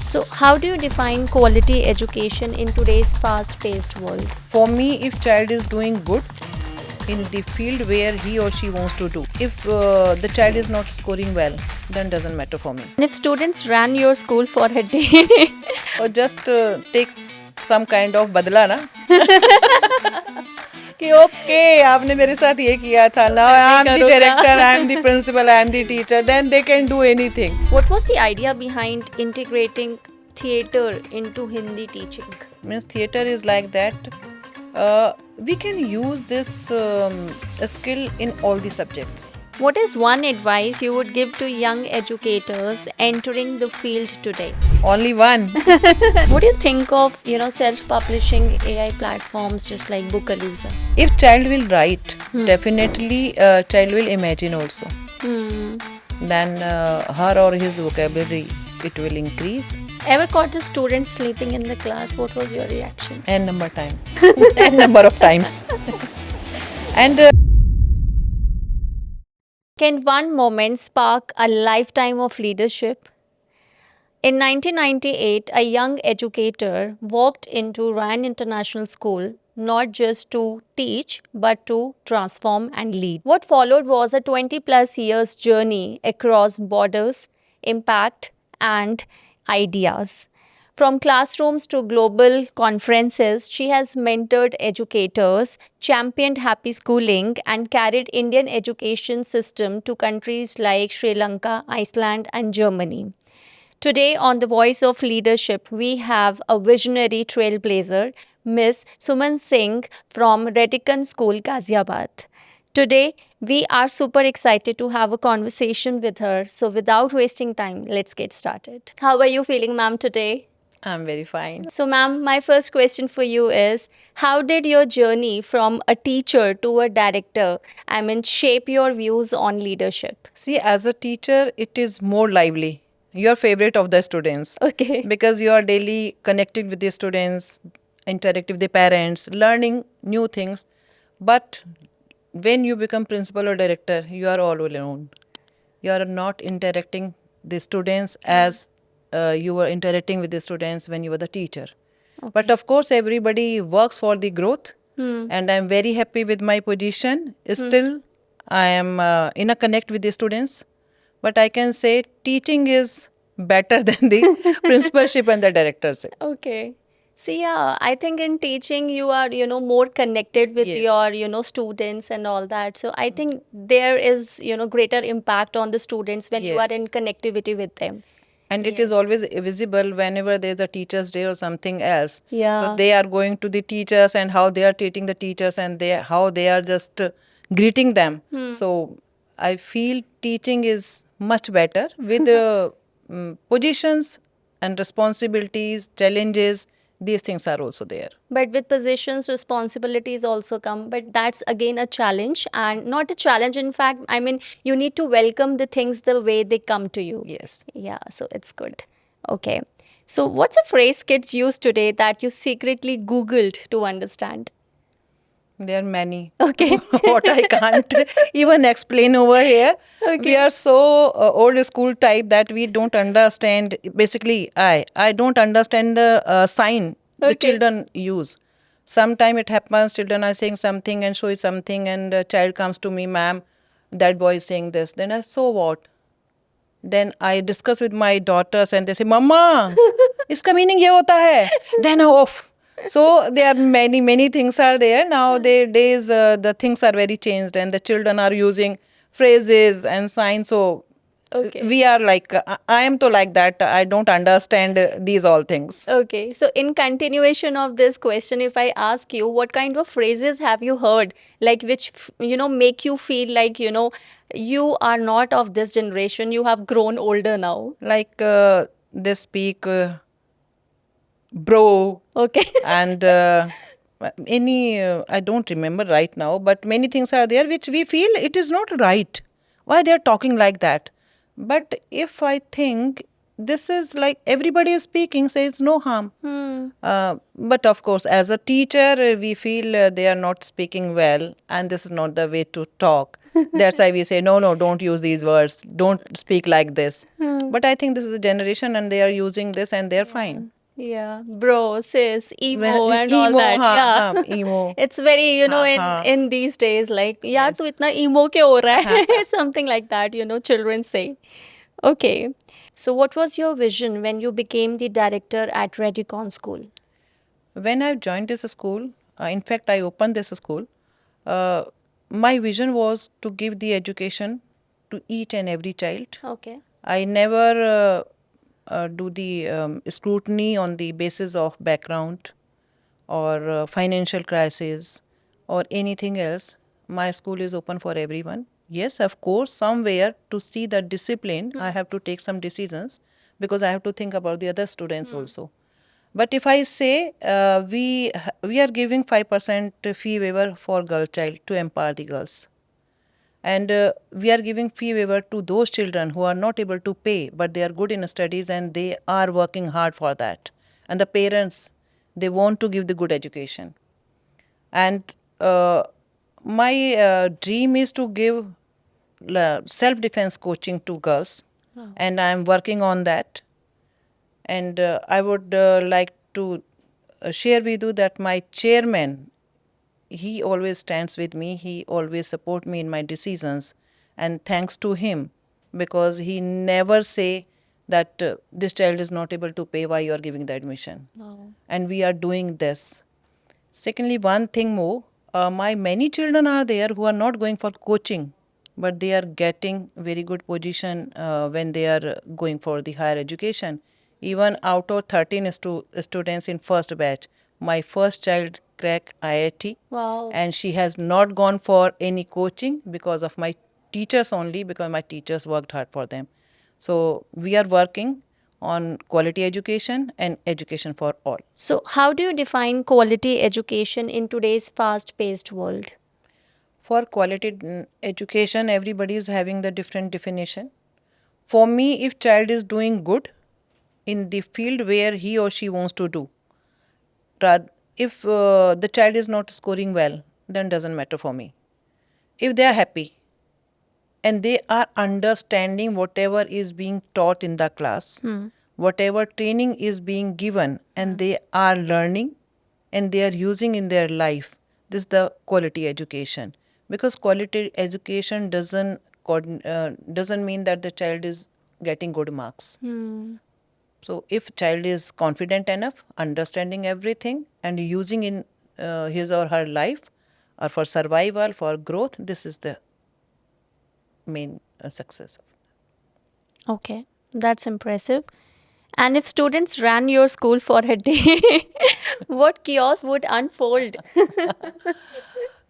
So, how do you define quality education in today's fast-paced world? For me, if child is doing good in the field where he or she wants to do, if the child is not scoring well, then doesn't matter for me. And if students ran your school for a day, Or just take some kind of badla na. कि okay, आपने मेरे साथ ये किया था. Now I am the director, I am the principal, I am the teacher. Then they can do anything. what was the idea behind integrating theatre into Hindi teaching? Means theater is like that. We can use this skill in all the subjects. What is one advice you would give to young educators entering the field today? Only one. What do you think of, self-publishing AI platforms just like Bookalooza? If child will write, definitely child will imagine also. Then her or his vocabulary, it will increase. Ever caught the students sleeping in the class? What was your reaction? N number time. N number of times. And Can one moment spark a lifetime of leadership? In 1998, a young educator walked into Ryan International School not just to teach but to transform and lead. What followed was a 20 plus years journey across borders, impact, and ideas. From classrooms to global conferences, she has mentored educators, championed happy schooling, and carried Indian education system to countries like Sri Lanka, Iceland, and Germany. Today on The Voice of Leadership, we have a visionary trailblazer, Miss Suman Singh from RADICON School, Ghaziabad. Today, we are super excited to have a conversation with her. So without wasting time, let's get started. How are you feeling, ma'am, today? I'm very fine. So, ma'am, my first question for you is, how did your journey from a teacher to a director, shape your views on leadership? See, as a teacher, it is more lively. You are favorite of the students. Okay. Because you are daily connected with the students, interact with the parents, learning new things. But when you become principal or director, you are all alone. You are not interacting the students as you were interacting with the students when you were the teacher. Okay. But of course, everybody works for the growth. And I'm very happy with my position. Still, I am in a connect with the students. But I can say teaching is better than the principalship and the directorship. Okay. See, yeah, I think in teaching you are, more connected with Yes. your, students and all that. So I think there is, greater impact on the students when you are Yes. in connectivity with them. And it is always visible whenever there's a teacher's day or something else. Yeah. So they are going to the teachers and how they are treating the teachers and how they are just greeting them. So I feel teaching is much better with positions and responsibilities, challenges. These things are also there. But with positions, responsibilities also come. But that's again a challenge, and not a challenge. In fact, you need to welcome the things the way they come to you. Yes. Yeah, so it's good. Okay. So, what's a phrase kids use today that you secretly Googled to understand? There are many. Okay. What I can't even explain over here. Okay. We are so old school type that we don't understand. Basically, I don't understand the sign the Okay. children use. Sometime it happens, children are saying something and show something, and a child comes to me, ma'am, that boy is saying this. Then I, so what? Then I discuss with my daughters and they say, Mama, iska meaning ye hota hai. Then off. So there are many things are there. Nowadays, the things are very changed and the children are using phrases and signs. So Okay. we are like, I am to like that. I don't understand these all things. Okay. So, in continuation of this question, if I ask you, what kind of phrases have you heard, like which, make you feel like, you are not of this generation, you have grown older now? Like they speak bro. Okay. And I don't remember right now, but many things are there which we feel it is not right. Why they are talking like that? But if I think this is like everybody is speaking, says no harm. But of course, as a teacher, we feel they are not speaking well, and this is not the way to talk. That's why we say, no, no, don't use these words. Don't speak like this. But I think this is a generation, and they are using this, and they're fine. Yeah, bro, sis, emo Well, and all emo, that. Yeah. emo. It's very, in हाँ. in these days, like, यार Yes. तू इतना emo क्यों हो रहा है? Something like that, children say. Okay. So what was your vision when you became the director at RADICON School? When I joined this school, in fact, I opened this school, uh, my vision was to give the education to each and every child. Okay. I never do the scrutiny on the basis of background or financial crisis or anything else. My school is open for everyone. Yes, of course, somewhere to see the discipline, I have to take some decisions because I have to think about the other students also. But if I say we are giving 5% fee waiver for girl child to empower the girls, and we are giving fee waiver to those children who are not able to pay, but they are good in studies and they are working hard for that, and the parents, they want to give the good education. And my dream is to give self defense coaching to girls, and I am working on that. And I would like to share with you that my chairman, he always stands with me. He always support me in my decisions. And thanks to him, because he never say that this child is not able to pay, why you are giving the admission. And we are doing this. Secondly, one thing more, my many children are there who are not going for coaching, but they are getting very good position when they are going for the higher education. Even out of 13 students in first batch, my first child cracked IIT. Wow. And she has not gone for any coaching because of my teachers only, because my teachers worked hard for them. So we are working on quality education and education for all. So how do you define quality education in today's fast-paced world? For quality education, everybody is having the different definition. For me, if child is doing good in the field where he or she wants to do, if the child is not scoring well, then doesn't matter for me. If they are happy and they are understanding whatever is being taught in the class, whatever training is being given, and they are learning and they are using in their life, this is the quality education. Because quality education doesn't mean that the child is getting good marks. So if child is confident enough, understanding everything and using in his or her life or for survival, for growth, this is the main success. Okay, that's impressive. And if students ran your school for a day, what chaos would unfold?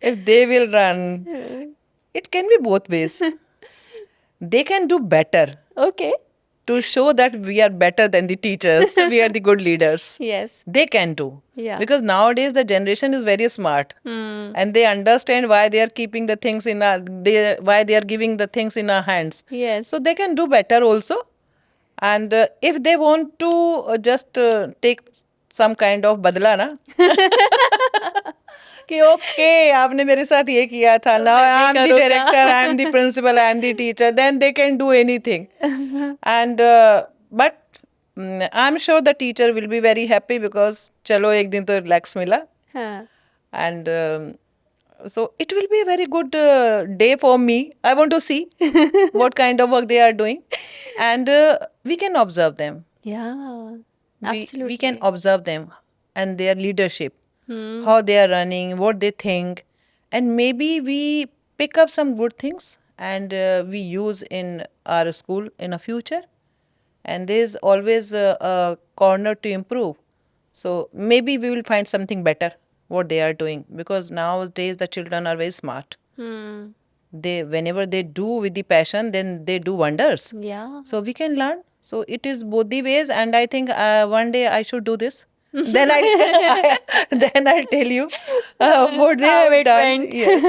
If they will run, it can be both ways. They can do better Okay. to show that we are better than the teachers. We are the good leaders. Yes. They can do. Yeah. Because nowadays the generation is very smart. And they understand why they are keeping the things in our, why they are giving the things in our hands. Yes. So they can do better also. And if they want to just take some kind of badla na, कि okay, आपने मेरे साथ ये किया था, now I am the director, I am the principal, I am the teacher, then they can do anything. And but I am sure the teacher will be very happy because चलो एक दिन तो relax मिला. And so it will be a very good day for me. I want to see what kind of work they are doing, and we can observe them. Yeah. We Absolutely. can observe them and their leadership, how they are running, what they think, and maybe we pick up some good things and we use in our school in a future. And there is always a corner to improve. So maybe we will find something better what they are doing, because nowadays the children are very smart. They, whenever they do with the passion, then they do wonders. Yeah. So we can learn. So it is both the ways, and I think one day I should do this. Then then I'll tell you what they How have it done. went. Yes.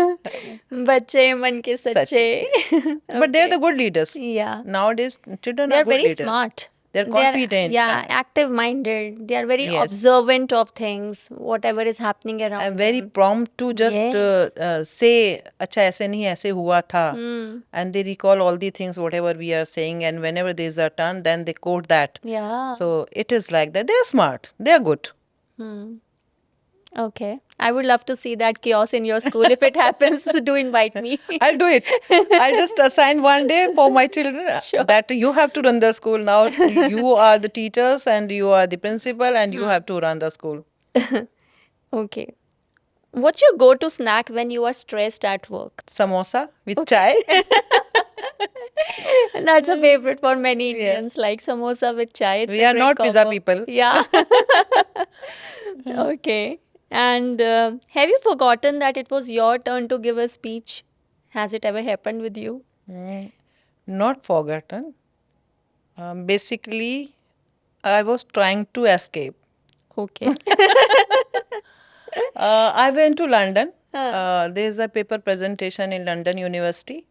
बच्चे मन के सच्चे. But they're the good leaders. Yeah. Nowadays, children They are are good very leaders. smart. They're They are, confident. yeah, active minded. They are very Yes. observant of things, whatever is happening around I'm very them. prompt to just Yes. say, अच्छा ऐसे नहीं ऐसे हुआ था. Hmm. And they recall all the things, whatever we are saying, and whenever there's a turn, then they quote that. Yeah. So it is like that. They're smart. They're good. Hmm. Okay. I would love to see that chaos in your school. If it happens, do invite me. I'll do it. I'll just assign one day for my children Sure. that you have to run the school now. You are the teachers and you are the principal and you have to run the school. Okay. What's your go to snack when you are stressed at work? Samosa with chai. That's a favorite for many Yes. Indians, like samosa with chai. It's We a are great not pizza combo. people. Yeah. Okay. And have you forgotten that it was your turn to give a speech? Has it ever happened with you? Not forgotten. Basically, I was trying to escape. Okay. I went to London. There's a paper presentation in London University.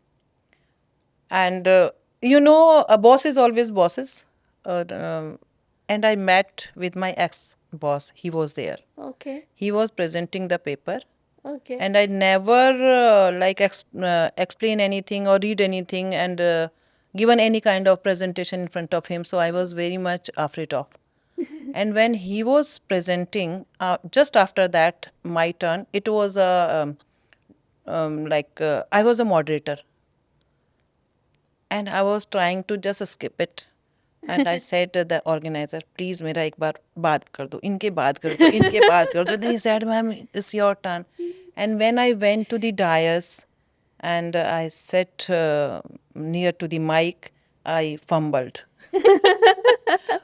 And a boss is always bosses. And I met with my ex boss. He was there. Okay. He was presenting the paper. Okay. And I never explain anything or read anything and given any kind of presentation in front of him. So I was very much afraid of. And when he was presenting, just after that, my turn, it was I was a moderator. And I was trying to just skip it. And I said to the organizer, please मेरा एक बार बात कर दो, इनके बात कर दो, इनके बात कर दो. Then he said, ma'am, it's your turn. And when I went to the dais and I sat near to the mic, I fumbled.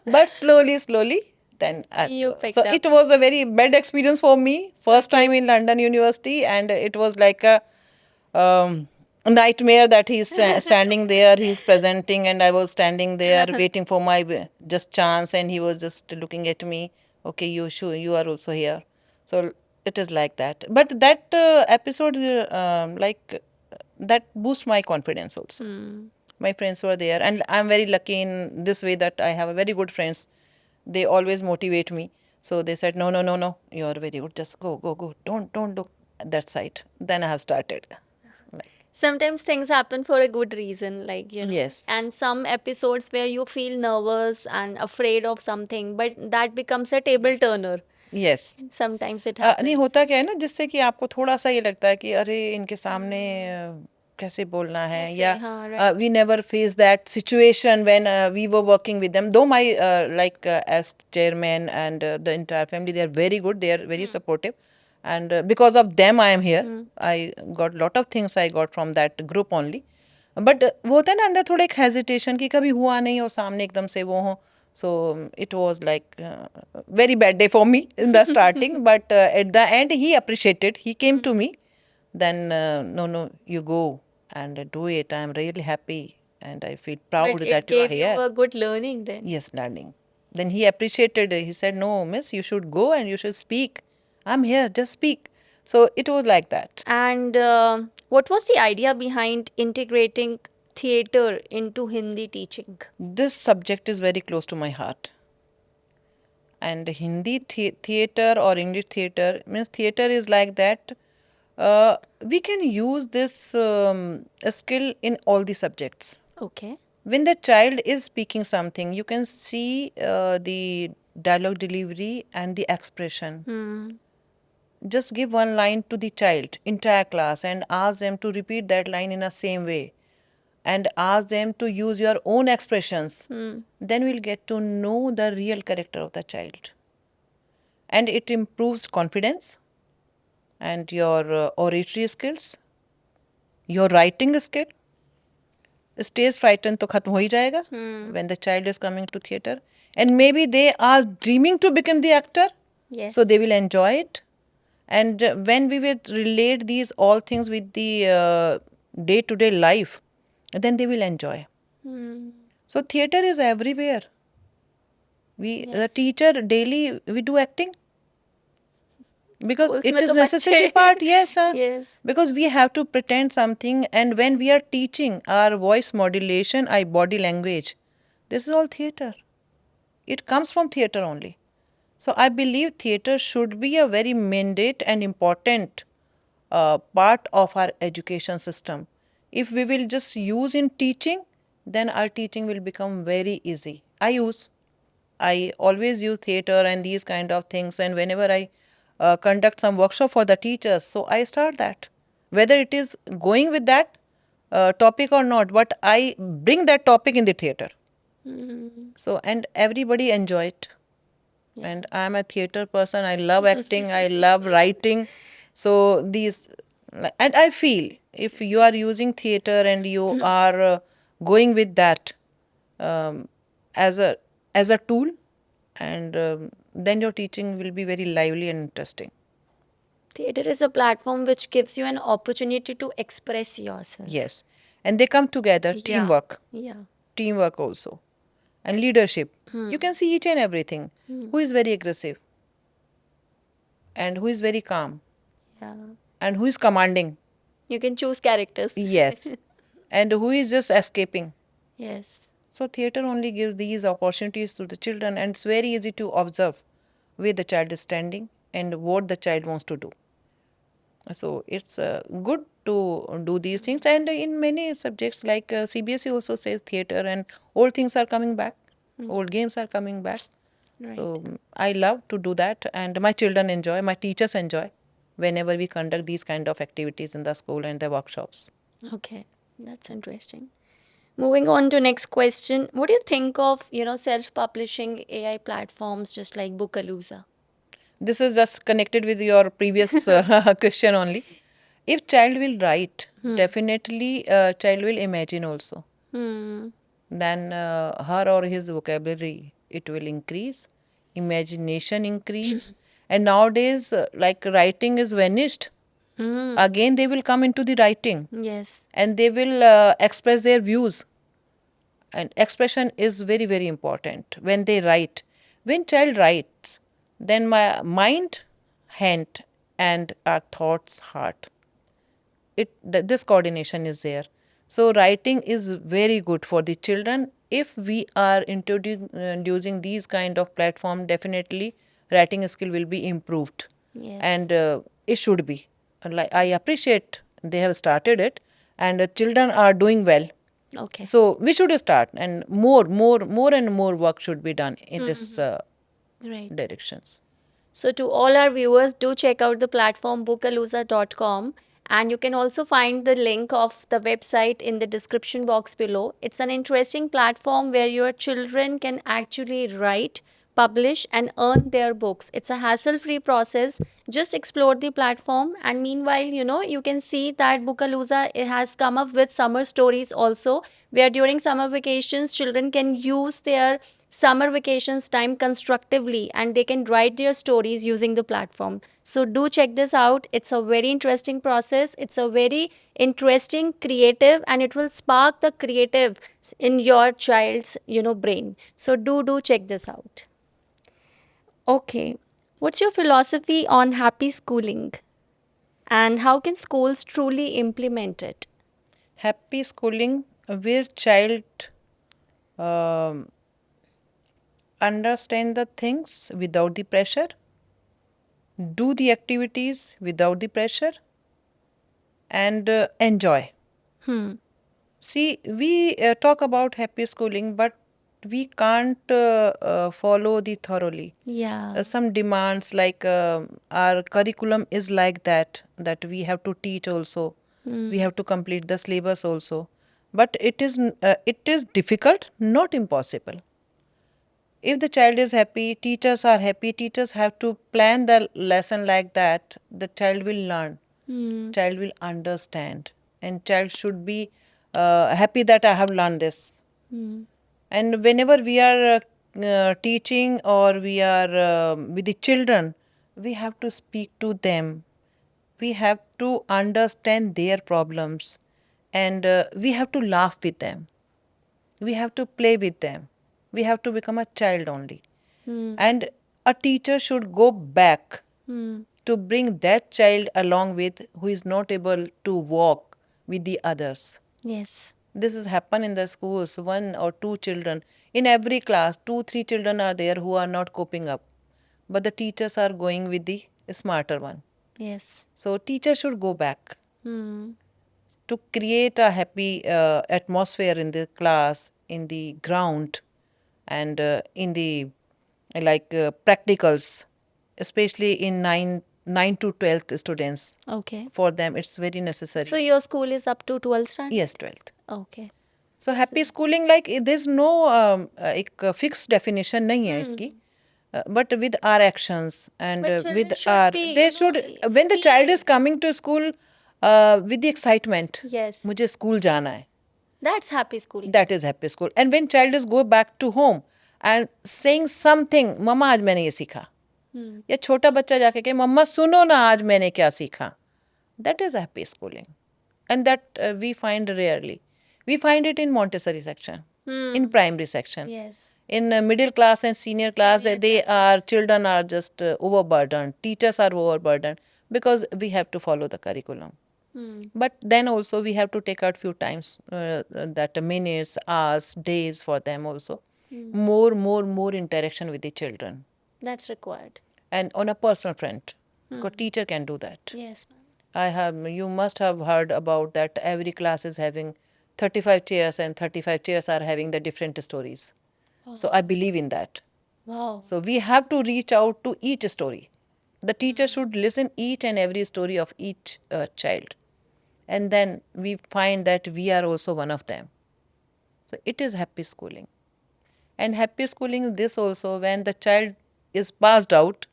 But slowly, then You picked so up. it was a very bad experience for me. First time in London University, and it was like a nightmare that he's standing there, he's presenting, and I was standing there waiting for my just chance, and he was just looking at me. Okay, you are also here. So it is like that. But that episode, that boosts my confidence also. My friends were there, and I'm very lucky in this way that I have a very good friends. They always motivate me. So they said, no, you are very good. Just go. Don't look at that side. Then I have started. Sometimes things happen for a good reason, like, Yes. and some episodes where you feel nervous and afraid of something, but that becomes a table turner. Yes. Sometimes it नहीं happens. होता क्या है ना, जिससे कि आपको थोड़ा सा ये लगता है कि अरे इनके सामने कैसे बोलना है, कैसे, या हाँ, right. we never face that situation when we were working with them, though my as chairman and the entire family, they are very good, they are very supportive, and because of them I am here. I got lot of things I got from that group only. But वो होता है ना अंदर थोड़ा एक hesitation कि कभी हुआ नहीं और सामने एकदम से वो हो. So it was like very bad day for me in the starting, but at the end he appreciated. He came to me. Then no, you go and do it. I'm really happy and I feel proud But it that you are gave here. you a good learning then. Yes, learning. Then he appreciated it. He said, no, miss, you should go and you should speak. I'm here, just speak. So it was like that. And what was the idea behind integrating theater into Hindi teaching? This subject is very close to my heart. And Hindi theater or English theater means theater is like that. We can use this skill in all the subjects. Okay. When the child is speaking something, you can see the dialogue delivery and the expression. Just give one line to the child, entire class, and ask them to repeat that line in the same way. And ask them to use your own expressions. Then we'll get to know the real character of the child. And it improves confidence and your oratory skills, your writing skill. Stage frightened to khatm ho hi jayega when the child is coming to theater. And maybe they are dreaming to become the actor. Yes. So they will enjoy it. And when we will relate these all things with the day-to-day life, then they will enjoy. So theater is everywhere. The teacher daily we do acting because it उसमें is तो necessary बच्चे- part. Yes, Yes. because we have to pretend something, and when we are teaching our voice modulation, our body language, this is all theater. It comes from theater only. So I believe theater should be a very mandate and important part of our education system. If we will just use in teaching, then our teaching will become very easy. I always use theater and these kind of things, and whenever I conduct some workshop for the teachers, so I start that. Whether it is going with that topic or not, but I bring that topic in the theater. So, and everybody enjoy it. And I'm a theater person. I love acting. I love writing. So these, and I feel if you are using theater and you are going with that um, as a tool, and then your teaching will be very lively and interesting. Theater is a platform which gives you an opportunity to express yourself. Yes, and they come together, teamwork, Yeah. teamwork also, and leadership. You can see each and everything. Who is very aggressive, and who is very calm, Yeah. and who is commanding. You can choose characters. Yes, and who is just escaping. Yes. So theater only gives these opportunities to the children, and it's very easy to observe where the child is standing and what the child wants to do. So it's good to do these things, and in many subjects like CBSE also says theater, and old things are coming back, old games are coming back. Right. So I love to do that, and my children enjoy, my teachers enjoy whenever we conduct these kind of activities in the school and the workshops. Okay, that's interesting. Moving on to next question. What do you think of, self-publishing AI platforms just like Bookalooza? This is just connected with your previous question only. If child will write, definitely child will imagine also. Then her or his vocabulary it will increase, imagination increase, and nowadays like writing is vanished. Again they will come into the writing, Yes. and they will express their views, and expression is very very important when they write. When child writes, then my mind, hand, and our thoughts, heart, this coordination is there. So writing is very good for the children. If we are introducing these kind of platform, definitely writing skill will be improved. Yes. And it should be like I appreciate they have started it, and children are doing well. Okay. So we should start, and more and more work should be done in this Right. directions. So, to all our viewers, do check out the platform bookalooza.com, and you can also find the link of the website in the description box below. It's an interesting platform where your children can actually write, publish, and earn their books. It's a hassle free process. Just explore the platform, and meanwhile, you can see that Bookalooza has come up with summer stories also, where during summer vacations, children can use their summer vacations time constructively and they can write their stories using the platform. So do check this out. It's a very interesting process. It's a very interesting creative, and it will spark the creative in your child's brain. So do check this out. Okay, what's your philosophy on happy schooling, and how can schools truly implement it? Happy schooling where child um, understand the things without the pressure, do the activities without the pressure, and enjoy. See, we talk about happy schooling, but we can't follow the thoroughly. Yeah. Some demands like our curriculum is like that we have to teach also, we have to complete the syllabus also, but it is difficult, not impossible. If the child is happy, teachers are happy, teachers have to plan the lesson like that, the child will learn, child will understand, and child should be happy that I have learned this. And whenever we are teaching or we are with the children, we have to speak to them, we have to understand their problems, and we have to laugh with them, we have to play with them, we have to become a child only. And a teacher should go back to bring that child along with who is not able to walk with the others. Yes. This has happened in the schools, 1 or 2 children. In every class, 2, 3 children are there who are not coping up. But the teachers are going with the smarter one. Yes. So teachers should go back Hmm. to create a happy atmosphere in the class, in the ground, and in the practicals, especially in 9 to 12 students. Okay. For them, it's very necessary. So your school is up to 12th standard? Yes, 12th. Okay. So happy schooling, like there's no एक fixed definition नहीं है इसकी. But with our actions and But children with should our, be, they you know, should, when the child is coming to school with the excitement, Yes. मुझे school जाना है, That's happy schooling. that is happy school. And when child is go back to home and saying something, मम्मा आज मैंने ये सीखा, या छोटा बच्चा जाके कहे मम्मा सुनो ना आज मैंने क्या सीखा, that is happy schooling. And that we find rarely. We find it in Montessori section, in primary section. Yes. In middle class and senior class, they are, children are just overburdened. Teachers are overburdened because we have to follow the curriculum. But then also we have to take out few times, that minutes, hours, days for them also. More interaction with the children. That's required. And on a personal front, because teacher can do that. Yes, ma'am. You must have heard about that every class is having 35 chairs and 35 chairs are having the different stories. So I believe in that. Wow. So we have to reach out to each story. The teacher should listen each and every story of each child. And then we find that we are also one of them. So it is happy schooling. And happy schooling is this also, when the child is passed out,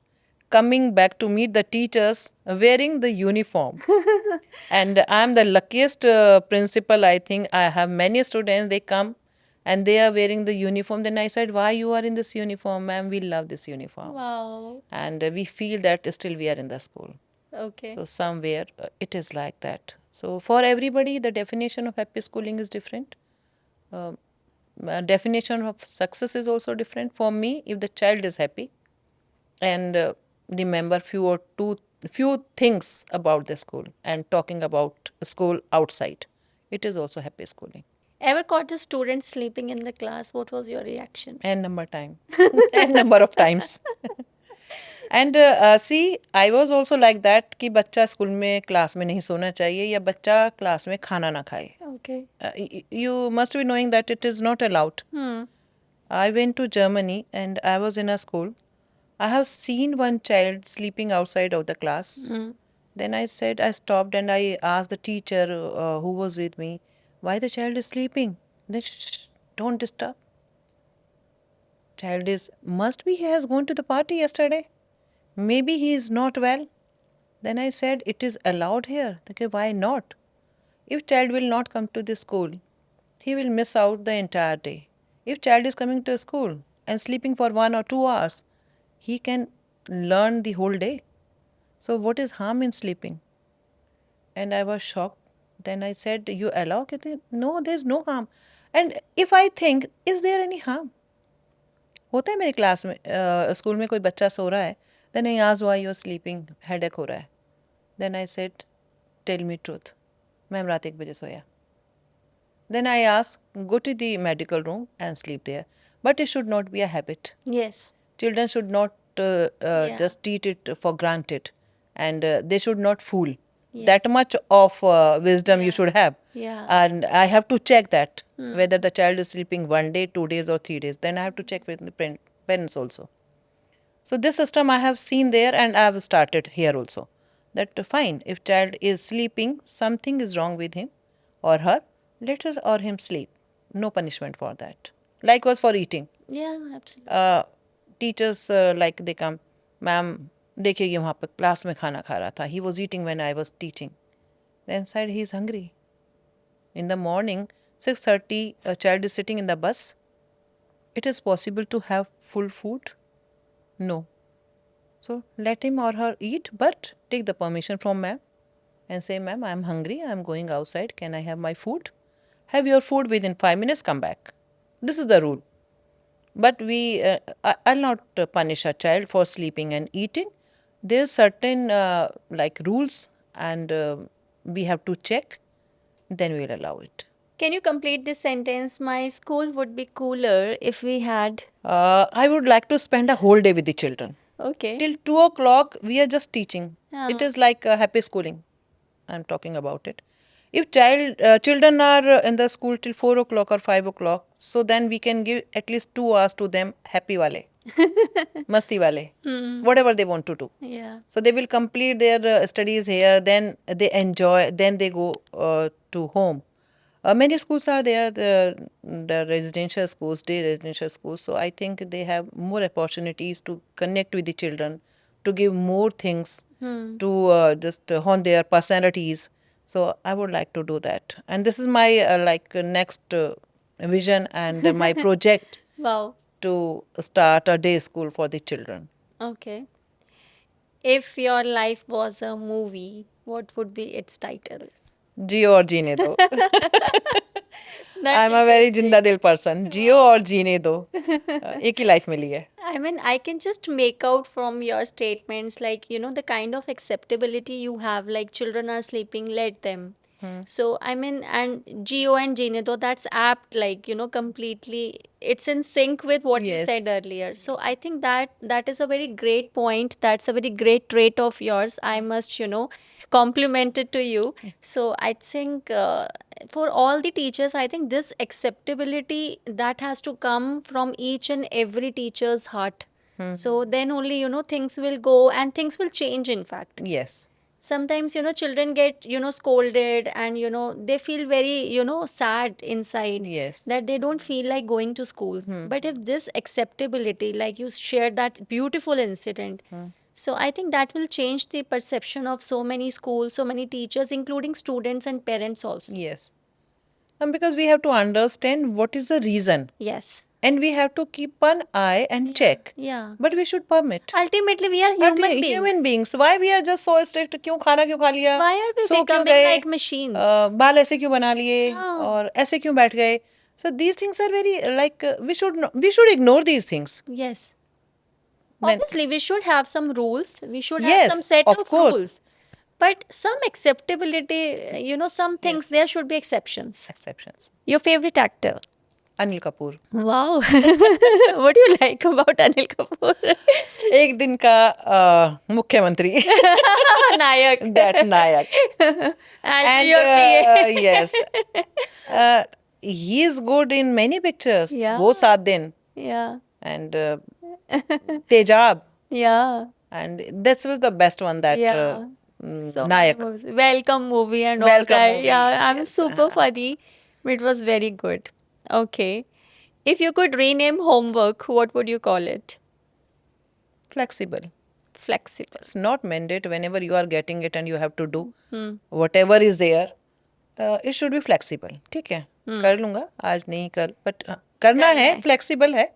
coming back to meet the teachers wearing the uniform. And I'm the luckiest principal, I think. I have many students, they come and they are wearing the uniform. Then I said, why you are in this uniform, ma'am? We love this uniform. Wow. And we feel that still we are in the school. Okay. So somewhere it is like that. So for everybody, the definition of happy schooling is different. Definition of success is also different. For me, if the child is happy and remember few things about the school and talking about school outside, it is also happy schooling. Ever caught the student sleeping in the class? What was your reaction? N number time. N number of times. And see, I was also like that कि बच्चा school में class में नहीं सोना चाहिए या बच्चा class में खाना ना खाए. Okay. You must be knowing that it is not allowed. I went to Germany and I was in a school. I have seen one child sleeping outside of the class. Then I said, I stopped and I asked the teacher who was with me, why the child is sleeping? Then, shh, don't disturb. Child must be he has gone to the party yesterday. Maybe he is not well. Then I said, it is allowed here. Okay, why not? If child will not come to the school, he will miss out the entire day. If child is coming to school and sleeping for 1 or 2 hours, he can learn the whole day. So what is harm in sleeping? And I was shocked. Then I said, you allow? No, there is no harm. And if I think, is there any harm? होता है मेरी class में school में कोई बच्चा सो रहा है, then I asked why you are sleeping, headache हो रहा है. Then I said, tell me truth. Ma'am रात 1 बजे सोया. Then I asked, go to the medical room and sleep there. But it should not be a habit. Yes. Children should not just treat it for granted. And they should not fool. Yes. That much of wisdom you should have. Yeah. And I have to check that, whether the child is sleeping 1 day, 2 days or 3 days. Then I have to check with the parents also. So this system I have seen there and I have started here also. That fine, if child is sleeping, something is wrong with him or her, let her or him sleep. No punishment for that. Likewise for eating. Yeah, absolutely. Teachers like they come, ma'am, देखिए ये वहाँ पर class में खाना खा रहा था. He was eating when I was teaching. Then said he is hungry. In the morning, 6:30, a child is sitting in the bus. It is possible to have full food? No. So let him or her eat, but take the permission from ma'am and say, ma'am, I am hungry. I am going outside. Can I have my food? Have your food within 5 minutes. Come back. This is the rule. But I'll not punish a child for sleeping and eating. There's certain like rules and we have to check. Then we'll allow it. Can you complete this sentence? My school would be cooler if we had. I would like to spend a whole day with the children. Okay. Till 2 o'clock, we are just teaching. Yeah. It is like happy schooling. I'm talking about it. If children are in the school till 4 o'clock or 5 o'clock, so then we can give at least 2 hours to them happy wale, masti wale, whatever they want to do. Yeah. So they will complete their studies here, then they enjoy, then they go to home. Many schools are there, the residential schools, day residential schools. So I think they have more opportunities to connect with the children, to give more things, to just hone their personalities. So I would like to do that. And this is my next vision and my project Wow. to start a day school for the children. Okay. If your life was a movie, what would be its title? जियो और जीने दो. That's I'm a very interesting. जिंदा दिल person. जियो और जीने दो. एक ही life मिली है. I mean, I can just make out from your statements, like, the kind of acceptability you have, like, children are sleeping, let them. So, I mean, and Geo and Jinedo, that's apt, like, completely, it's in sync with what you Yes. said earlier. So, I think that is a very great point. That's a very great trait of yours. I must, compliment it to you. So, I think for all the teachers, I think this acceptability that has to come from each and every teacher's heart. So then only, things will go and things will change, in fact. Yes. Sometimes, children get, scolded and, they feel very, sad inside. Yes. That they don't feel like going to schools. But if this acceptability, like you shared that beautiful incident, so I think that will change the perception of so many schools, so many teachers, including students and parents also. Yes. And because we have to understand what is the reason. Yes. And we have to keep an eye and check. Yeah. But we should permit. Ultimately, we are human beings. Human beings. Why we are just so strict? क्यों खाना क्यों खा लिया? Why are we सो क्यों becoming गए? like machines? बाल ऐसे क्यों बना लिए? हाँ. और ऐसे क्यों बैठ गए? So these things are very like we should ignore these things. Yes. Then- Obviously, we should have some rules. We should have Yes, some set of of course. rules. But some acceptability, some things, there should be exceptions. Exceptions. Your favorite actor? Anil Kapoor. Wow. What do you like about Anil Kapoor? एक दिन का मुख्यमंत्री. Nayak. That Nayak. And your PA. Yes. He is good in many pictures. Yeah. वो 7 दिन. Yeah. And Tejab. Yeah. And this was the best one that Yeah. So Nayak. welcome movie and all Welcome that. movie, Yeah, I'm yes. super funny. It was very good. Okay. If you could rename homework, what would you call it? Flexible. Flexible. It's not mandate whenever you are getting it and you have to do whatever is there. It should be flexible. ठीक है कर लूँगा आज नहीं कर but करना है flexible है.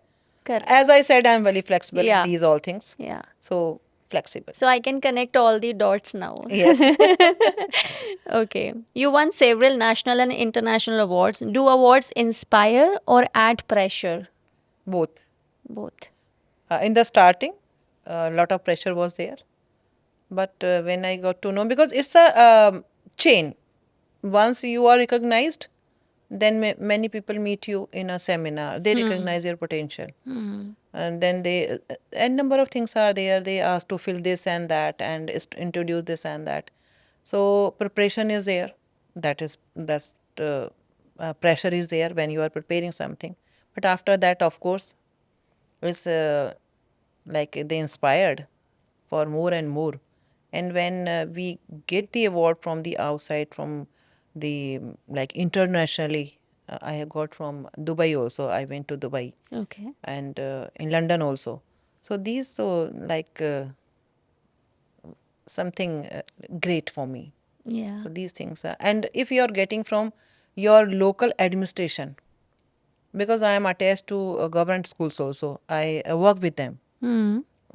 Correct. As I said, I'm very flexible Yeah. in these all things. Yeah. So flexible. So I can connect all the dots now. Yes. Okay. You won several national and international awards. Do awards inspire or add pressure? Both. Both. In the starting, a lot of pressure was there. But when I got to know, because it's a chain. Once you are recognized, then many people meet you in a seminar. They recognize your potential. And then a number of things are there. They ask to fill this and that and introduce this and that. So preparation is there. That's the pressure is there when you are preparing something. But after that, of course, it's like they inspired for more and more. And when we get the award from the outside, from the like internationally, I have got from Dubai also. I went to Dubai. Okay. And in London also. So these something great for me. Yeah. So these things are, and if you are getting from your local administration, because I am attached to government schools also, I work with them.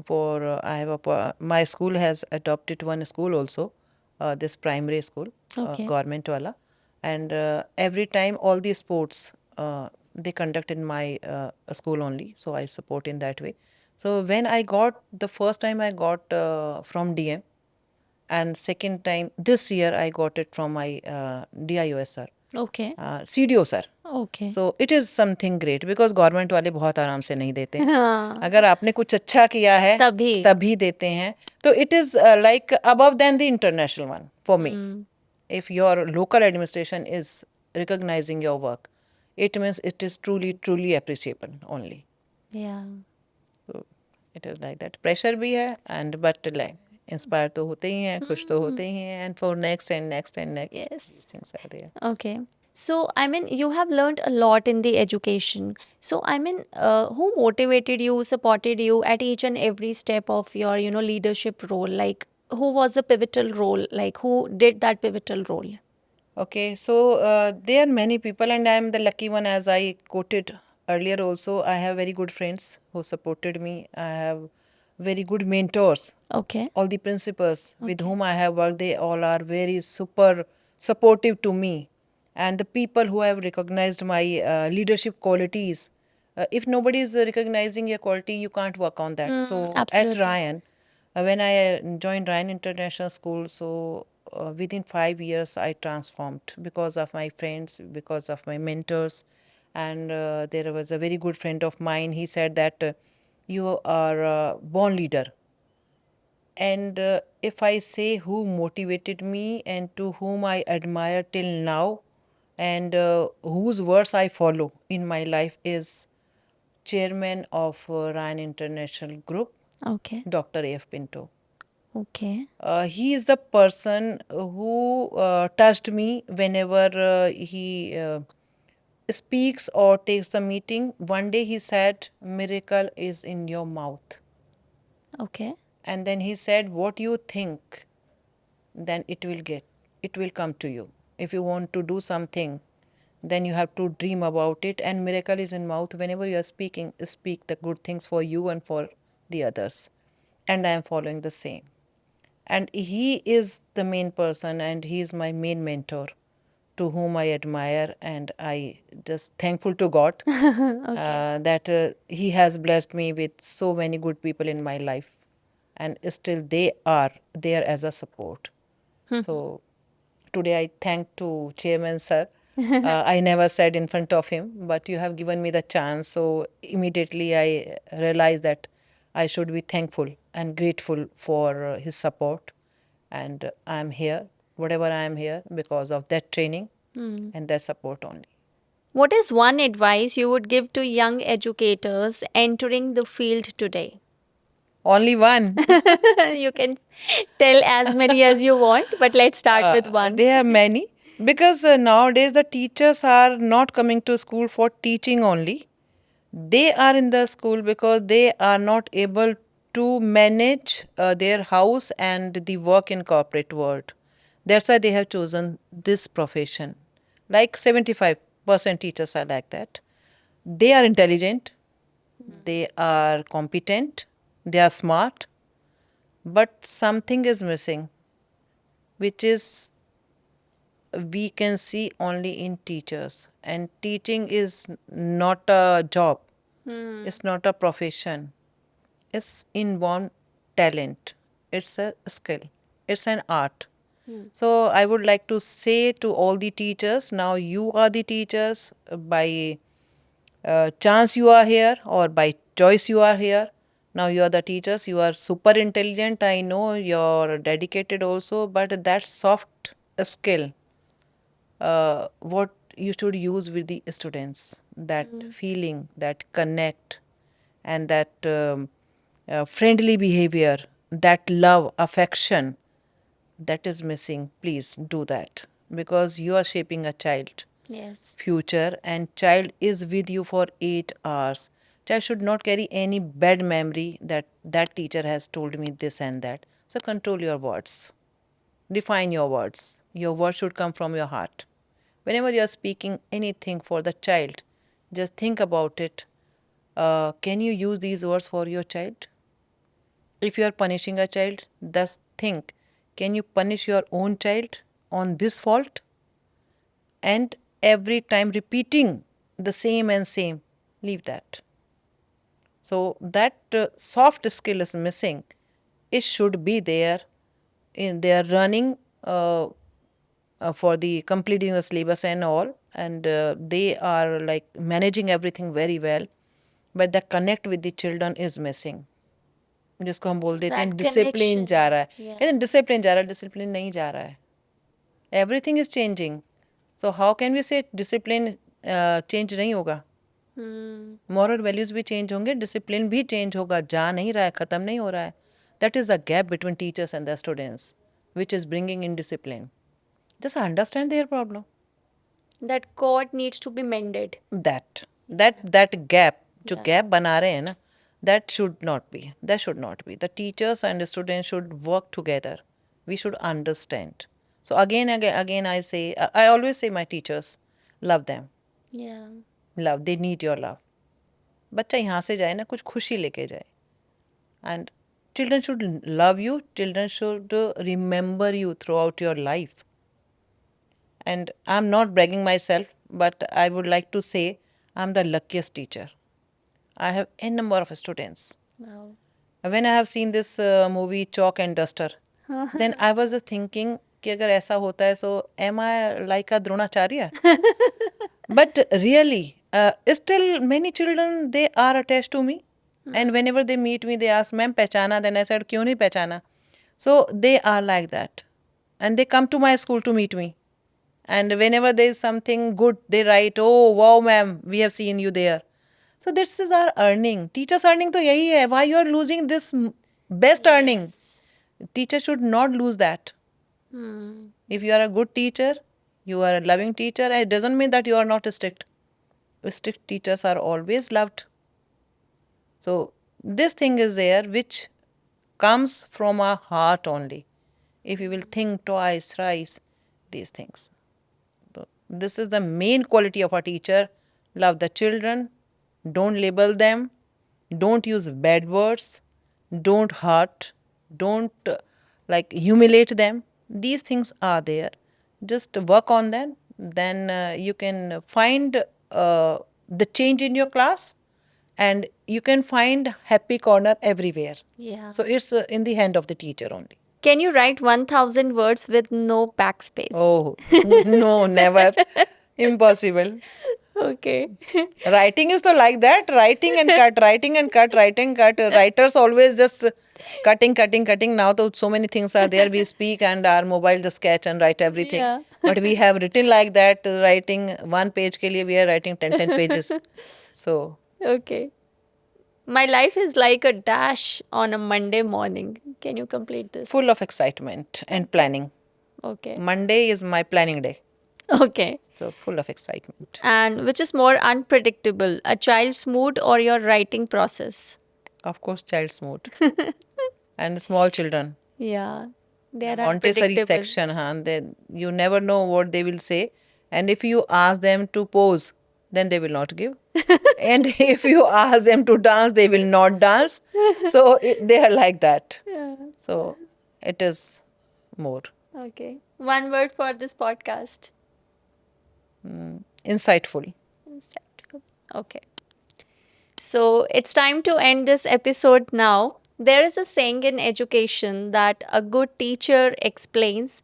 For I have my school has adopted one school also, this primary school, Okay. government wala, and every time all the sports they conduct in my school only, so I support in that way. So when I got the first time I got from DM, and second time this year I got it from my DIOSR. Okay. CDO sir. Okay. So it is something great because government वाले बहुत आराम से नहीं देते. हाँ, अगर आपने कुछ अच्छा किया है तभी. तभी देते हैं. तो it is like above than the international one for me. Hmm. If your local administration is recognizing your work, it means it is truly appreciable only. Yeah. So it is like that. Pressure भी है and but like inspire तो होते ही हैं, खुश तो होते ही हैं, and for next and next and next. Yes. These things are there. Okay. So, I mean, you have learned a lot in the education. So, I mean, who motivated you, supported you at each and every step of your, leadership role? Like, who was the pivotal role? Like, who did that pivotal role? Okay, so there are many people, and I am the lucky one, as I quoted earlier. Also, I have very good friends who supported me. I have very good mentors. Okay. All the principals with whom I have worked, they all are very super supportive to me. And the people who have recognized my leadership qualities. If nobody is recognizing your quality, you can't work on that. So at Absolutely. Ryan, when I joined Ryan International School, so within 5 years I transformed because of my friends, because of my mentors, and there was a very good friend of mine. He said that you are a born leader. And if I say who motivated me and to whom I admire till now, and whose words I follow in my life is chairman of Ryan International Group, Okay. Dr. A.F. Pinto. Okay. He is the person who touched me whenever he speaks or takes a meeting. One day he said, "Miracle is in your mouth." Okay. And then he said, "What you think, then it will come to you. If you want to do something, then you have to dream about it. And miracle is in mouth. Whenever you are speaking, speak the good things for you and for the others." And I am following the same. And he is the main person, and he is my main mentor to whom I admire, and I just thankful to God that he has blessed me with so many good people in my life, and still they are there as a support. So today I thank to Chairman Sir. I never said in front of him, but you have given me the chance. So immediately I realized that I should be thankful and grateful for his support. And I am here, whatever I am here, because of that training and that support only. What is one advice you would give to young educators entering the field today? Only one. You can tell as many as you want, but let's start with one. There are many because nowadays the teachers are not coming to school for teaching only. They are in the school because they are not able to manage their house and the work in corporate world. That's why they have chosen this profession. Like 75% teachers are like that. They are intelligent, they are competent, they are smart, but something is missing, which is we can see only in teachers. And teaching is not a job, it's not a profession, it's inborn talent, it's a skill, it's an art. So I would like to say to all the teachers, now you are the teachers. By chance you are here, or by choice you are here. Now you are the teachers, you are super intelligent, I know you're dedicated also, but that soft skill, what you should use with the students, that feeling, that connect, and that friendly behavior, that love, affection, that is missing. Please do that, because you are shaping a child Yes. future, and child is with you for 8 hours. Child should not carry any bad memory that that teacher has told me this and that. So control your words, define your words. Your words should come from your heart. Whenever you are speaking anything for the child, just think about it. Can you use these words for your child? If you are punishing a child, thus think, can you punish your own child on this fault? And every time repeating the same and same, leave that. So that soft skill is missing. It should be there. In they are running for the completing the syllabus and all, and they are like managing everything very well, but the connect with the children is missing. जिसको हम बोल देते हैं That discipline जा connection. रहा है, Yeah. लेकिन discipline जा रहा है, डिसिप्लिन नहीं जा रहा है. Everything is changing. So how can we say discipline change नहीं होगा? मॉरल वैल्यूज भी चेंज होंगे, डिसिप्लिन भी चेंज होगा. जा नहीं रहा है, ख़त्म नहीं हो रहा है. That is a gap between teachers and the students which is bringing in discipline. Just understand their problem. That cord needs to be mended. That gap, जो Yeah. gap बना रहे हैं ना, that should not be. That should not be. The teachers and the students should work together. We should understand. So again, I always say my teachers, love them. Yeah. Love, they need your love. बच्चा यहाँ से जाए ना, कुछ खुशी लेके जाए. And children should love you. Children should remember you throughout your life. And I'm not bragging myself, but I would like to say I'm the luckiest teacher. I have a number of students. Wow. When I have seen this movie Chalk and Duster, then I was just thinking कि अगर ऐसा होता है, so am I like a Dronacharya? But really, still many children, they are attached to me. And whenever they meet me, they ask, "Ma'am, pehchana?" Then I said, "Kyun nahi pehchana?" So they are like that. And they come to my school to meet me. And whenever there is something good, they write, "Oh, wow, ma'am, we have seen you there." So this is our earning. Teachers' earning to yahi hai. Why you are losing this best earning? Teacher should not lose that. If you are a good teacher, you are a loving teacher, it doesn't mean that you are not strict. Strict teachers are always loved. So this thing is there which comes from our heart only. If you will think twice, thrice, these things. So this is the main quality of a teacher. Love the children. Don't label them. Don't use bad words. Don't hurt. Don't like humiliate them. These things are there. Just work on them. Then you can find the change in your class, and you can find happy corner everywhere. Yeah. So it's in the hand of the teacher only. Can you write 1000 words with no backspace? Oh, no, never. Impossible. Okay. Writing is so like that. Writing and cut, writing and cut, writing, cut. Writers always just cutting, cutting, cutting. Now so many things are there. We speak and our mobile just catch and write everything. Yeah. But we have written like that. Writing one page ke liye we are writing 10 pages. So Okay. My life is like a dash on a Monday morning. Can you complete this? full of excitement and planning. Okay. Monday is my planning day. Okay. So full of excitement. And which is more unpredictable, a child's mood or your writing process? Of course, child's mood. And small children. Yeah. They are Montessori unpredictable. section, you never know what they will say. And if you ask them to pose, then they will not give. And if you ask them to dance, they will not dance. So they are like that. Yeah. So it is more Okay. One word for this podcast. insightful. Insightful. Okay. So it's time to end this episode now. There is a saying in education that a good teacher explains,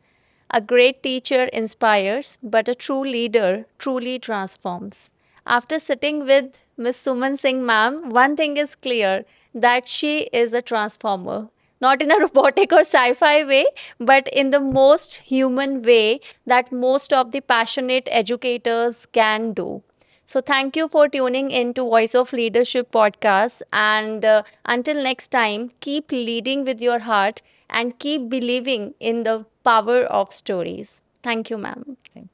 a great teacher inspires, but a true leader truly transforms. After sitting with Miss Suman Singh ma'am, one thing is clear, that she is a transformer. Not in a robotic or sci fi way, but in the most human way that most of the passionate educators can do. So, thank you for tuning in to Voice of Leadership podcast. And until next time, keep leading with your heart and keep believing in the power of stories. Thank you, ma'am. Thank you.